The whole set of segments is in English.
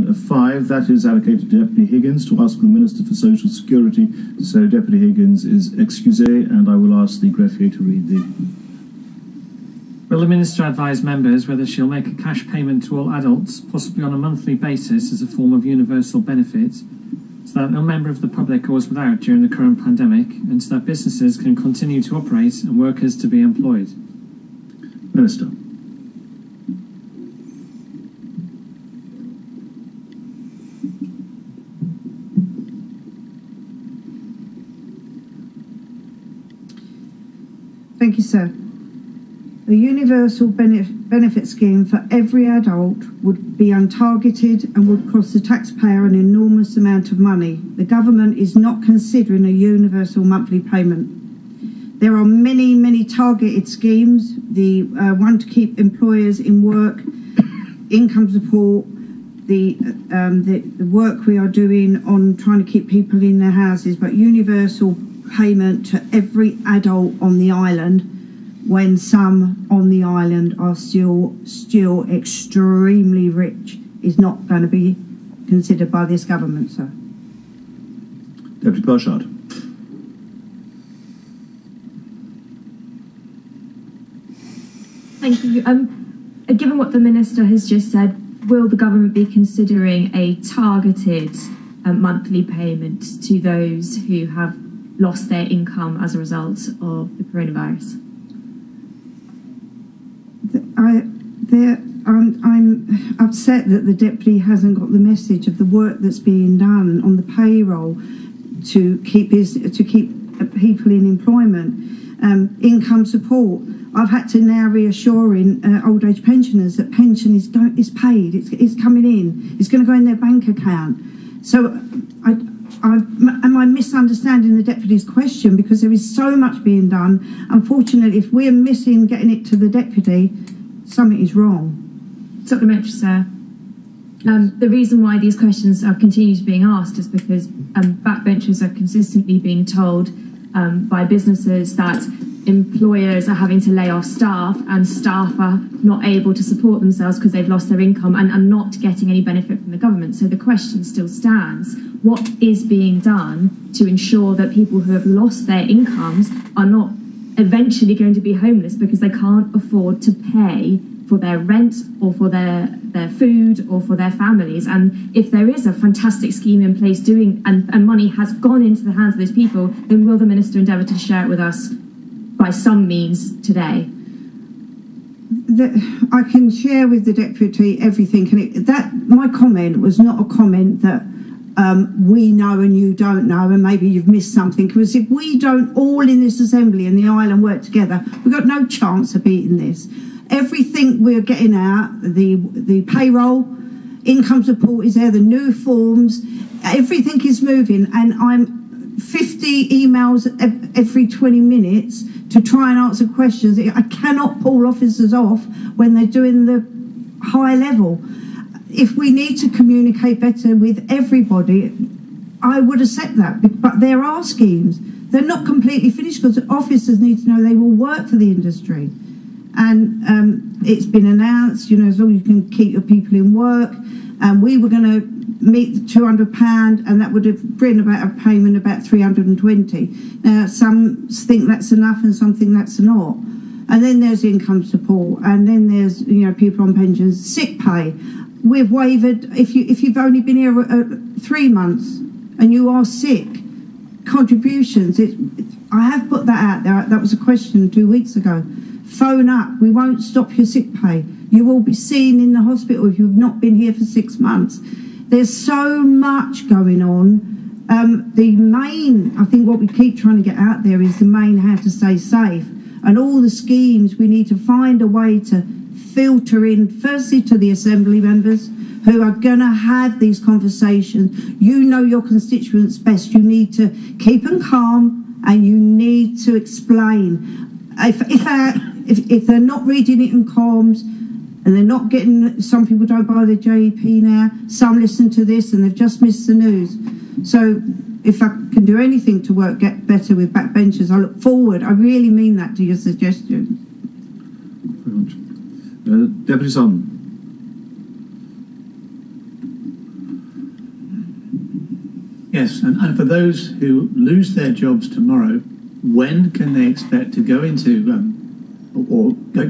question 5, that is allocated to Deputy Higgins to ask the Minister for Social Security. So Deputy Higgins is excusé, and I will ask the greffier to read the... Will the Minister advise members whether she'll make a cash payment to all adults, possibly on a monthly basis as a form of universal benefit, so that no member of the public goes without during the current pandemic, and so that businesses can continue to operate and workers to be employed? Minister. Thank you, sir. A universal benefit scheme for every adult would be untargeted and would cost the taxpayer an enormous amount of money. The government is not considering a universal monthly payment. There are many, many targeted schemes. The one to keep employers in work, income support, the work we are doing on trying to keep people in their houses, but universal payment to every adult on the island, when some on the island are still extremely rich, is not going to be considered by this government, sir. Deputy Barshard. Thank you. Given what the Minister has just said, will the government be considering a targeted monthly payment to those who have lost their income as a result of the coronavirus? I'm upset that the Deputy hasn't got the message of the work that's being done on the payroll to keep people in employment. Income support. I've had to now reassuring old age pensioners that pension is paid. It's coming in. It's going to go in their bank account. So am I misunderstanding the Deputy's question? Because there is so much being done. Unfortunately, if we're missing getting it to the Deputy, something is wrong. Supplementary, sir. The reason why these questions are continued being asked is because backbenchers are consistently being told by businesses that employers are having to lay off staff, and staff are not able to support themselves because they've lost their income and are not getting any benefit from the government. So the question still stands: what is being done to ensure that people who have lost their incomes are not eventually going to be homeless because they can't afford to pay for their rent or for their food or for their families? And if there is a fantastic scheme in place and money has gone into the hands of those people, then will the Minister endeavour to share it with us by some means today? I can share with the Deputy everything, and my comment was not a comment that we know and you don't know and maybe you've missed something, because if we don't all in this assembly and the island work together, we've got no chance of beating this. Everything we're getting out, the payroll, income support is there, the new forms, everything is moving, and I'm 50 emails every 20 minutes to try and answer questions. I cannot pull officers off when they're doing the high level. If we need to communicate better with everybody, I would accept that, but there are schemes. They're not completely finished because officers need to know they will work for the industry. And it's been announced, as long as you can keep your people in work, and we were going to meet the £200, and that would have bring about a payment about 320. Now, some think that's enough and some think that's not. And then there's income support, and then there's people on pensions, sick pay. We've waived if you've only been here 3 months and you are sick, contributions. I have put that out there. That was a question 2 weeks ago. Phone up. We won't stop your sick pay. You will be seen in the hospital if you've not been here for 6 months. There's so much going on. The main, I think what we keep trying to get out there is the main how to stay safe. And all the schemes, we need to find a way to filter in, firstly to the Assembly members who are going to have these conversations. You know your constituents best. You need to keep them calm and you need to explain. If they're not reading it in comms and they're not getting, some people don't buy the JEP now, some listen to this and they've just missed the news. So if I can do anything to get better with backbenchers, I look forward. I really mean that to your suggestion. Very much. Deputy Sullivan. Yes, and for those who lose their jobs tomorrow, when can they expect to go into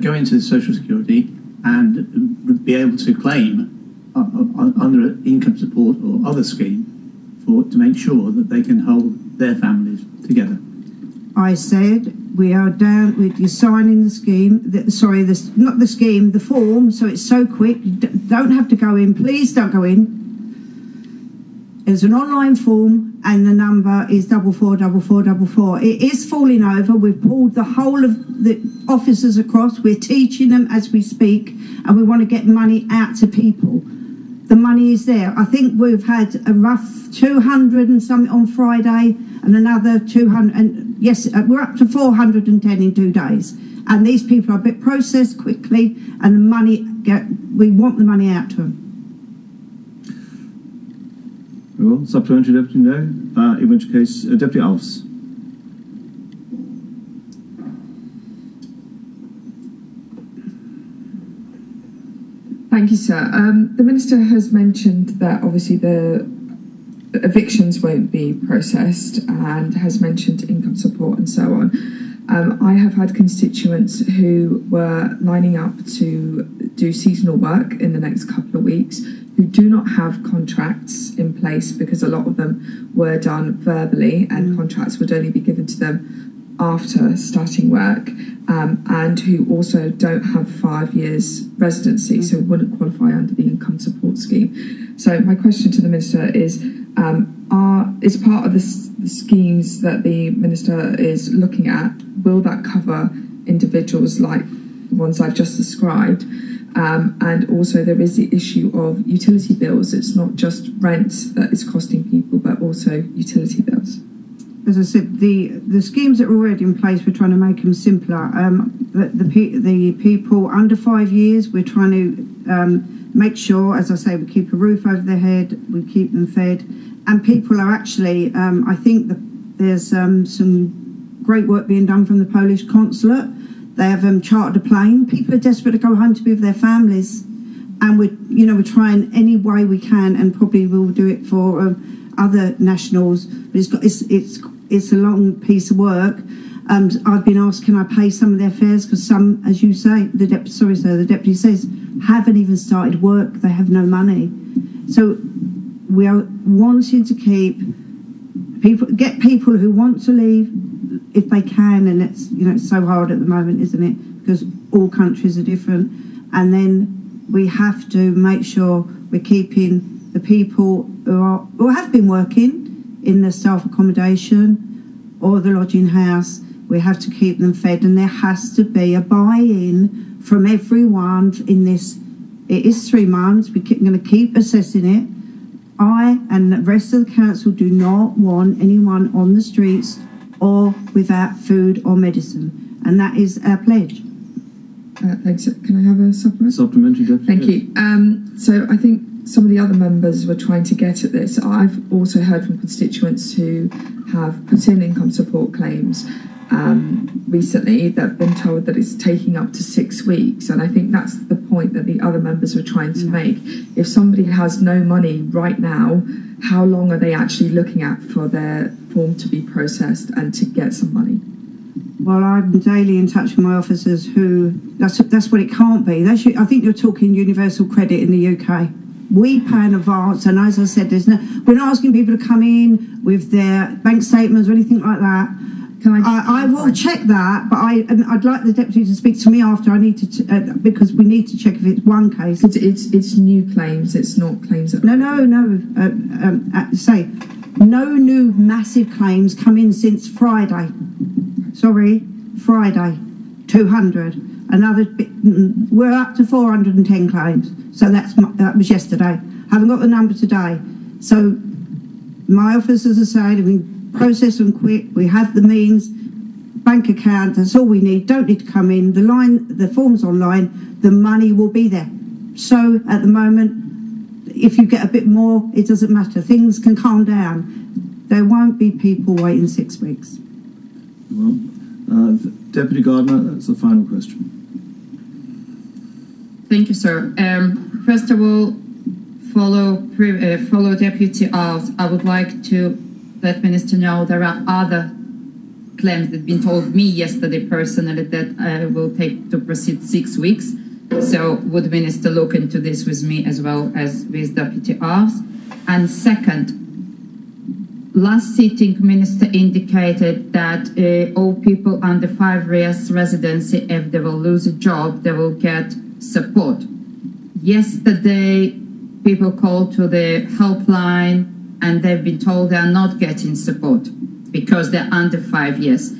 go into Social Security and be able to claim under income support or other scheme to make sure that they can hold their families together? I said we are down with you signing the scheme. Not the scheme, the form. So it's so quick. You don't have to go in. Please don't go in. There's an online form, and the number is 444444. It is falling over. We've pulled the whole of the officers across. We're teaching them as we speak, and we want to get money out to people. The money is there. I think we've had a rough 200 and something on Friday, and another 200. And yes, we're up to 410 in 2 days. And these people are a bit processed quickly, and the money we want the money out to them. Well, supplementary deputy, no. In which case, Deputy Alves. Thank you, sir. The Minister has mentioned that obviously the evictions won't be processed and has mentioned income support and so on. I have had constituents who were lining up to do seasonal work in the next couple of weeks who do not have contracts in place because a lot of them were done verbally and contracts would only be given to them after starting work, and who also don't have 5 years residency, so wouldn't qualify under the income support scheme. So my question to the Minister is part of the schemes that the Minister is looking at, will that cover individuals like the ones I've just described? And also there is the issue of utility bills. It's not just rent that is costing people, but also utility bills. As I said, the schemes that are already in place, we're trying to make them simpler. The people under 5 years, we're trying to make sure, as I say, we keep a roof over their head, we keep them fed, and people are actually, I think that there's some great work being done from the Polish consulate. They have chartered a plane. People are desperate to go home to be with their families, and we're trying any way we can, and probably we'll do it for other nationals. But it's a long piece of work. I've been asked, can I pay some of their fares, because some, as you say, the deputy says, haven't even started work. They have no money. So we are wanting to get people who want to leave if they can, and it's so hard at the moment, isn't it? Because all countries are different, and then we have to make sure we're keeping the people who have been working in the staff accommodation or the lodging house. We have to keep them fed, and there has to be a buy-in from everyone in this. It is 3 months. We're going to keep assessing it. I and the rest of the council do not want anyone on the streets or without food or medicine, and that is our pledge. Thanks. Can I have a supplementary? Thank you. So I think some of the other members were trying to get at this. I've also heard from constituents who have put in income support claims recently that have been told that it's taking up to 6 weeks, and I think that's the point that the other members were trying to make. If somebody has no money right now, how long are they actually looking at for their form to be processed and to get some money? Well, I'm daily in touch with my officers who, that's what it can't be. I think you're talking universal credit in the UK. We pay in advance, and as I said, we're not asking people to come in with their bank statements or anything like that. I will check that, but I'd like the deputy to speak to me after. I need to because we need to check if it's one case. It's new claims. It's not claims that. No. Say no new massive claims come in since Friday. Sorry, Friday, 200. Another bit, we're up to 410 claims. So that was yesterday. Haven't got the number today. So my officers are saying we process them quick. We have the means, bank account. That's all we need. Don't need to come in. The form's online. The money will be there. So at the moment, if you get a bit more, it doesn't matter. Things can calm down. There won't be people waiting 6 weeks. Well, Deputy Gardner, that's the final question. Thank you, sir. First of all, follow Deputy Alves, I would like to let Minister know there are other claims that have been told me yesterday personally that will take to proceed 6 weeks. So would Minister look into this with me as well as with Deputy Alves? And second, last sitting, Minister indicated that all people under 5 years residency, if they will lose a job, they will get support. Yesterday, people called to the helpline and they've been told they are not getting support because they're under 5 years.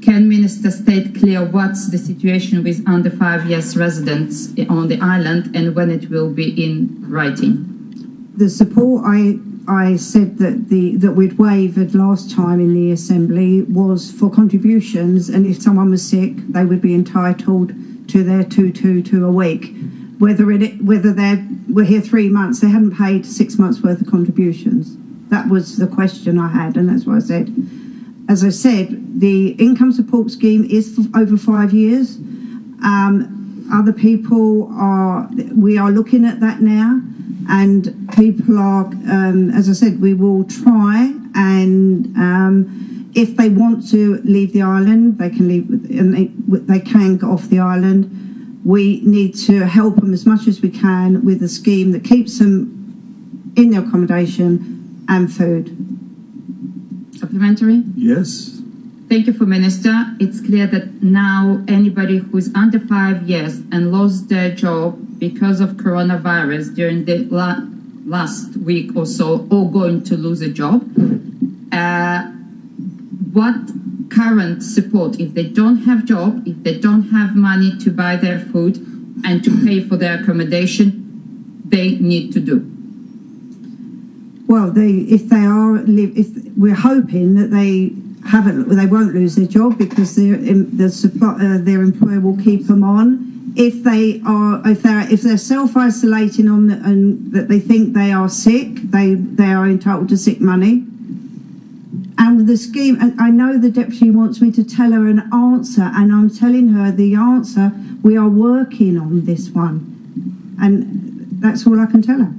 Can Minister state clear what's the situation with under 5 years residents on the island and when it will be in writing? The support I said that we'd waived last time in the Assembly was for contributions, and if someone was sick, they would be entitled to their 222 a week. Whether they were here 3 months, they hadn't paid 6 months worth of contributions. That was the question I had, and that's what I said. As I said, the income support scheme is for over 5 years. Other people we are looking at that now, and people are, as I said, we will try, and if they want to leave the island, they can leave, and they can get off the island. We need to help them as much as we can with a scheme that keeps them in their accommodation and food. Supplementary? Yes. Thank you, Minister. It's clear that now anybody who is under 5 years and lost their job because of coronavirus during the last week or so, or going to lose a job, what current support, if they don't have job, if they don't have money to buy their food and to pay for their accommodation, they need to do? Well, if we're hoping that they won't lose their job because their employer will keep them on. If they're self-isolating and that they think they are sick, they are entitled to sick money. And with the scheme, and I know the Deputy wants me to tell her an answer, and I'm telling her the answer. We are working on this one, and that's all I can tell her.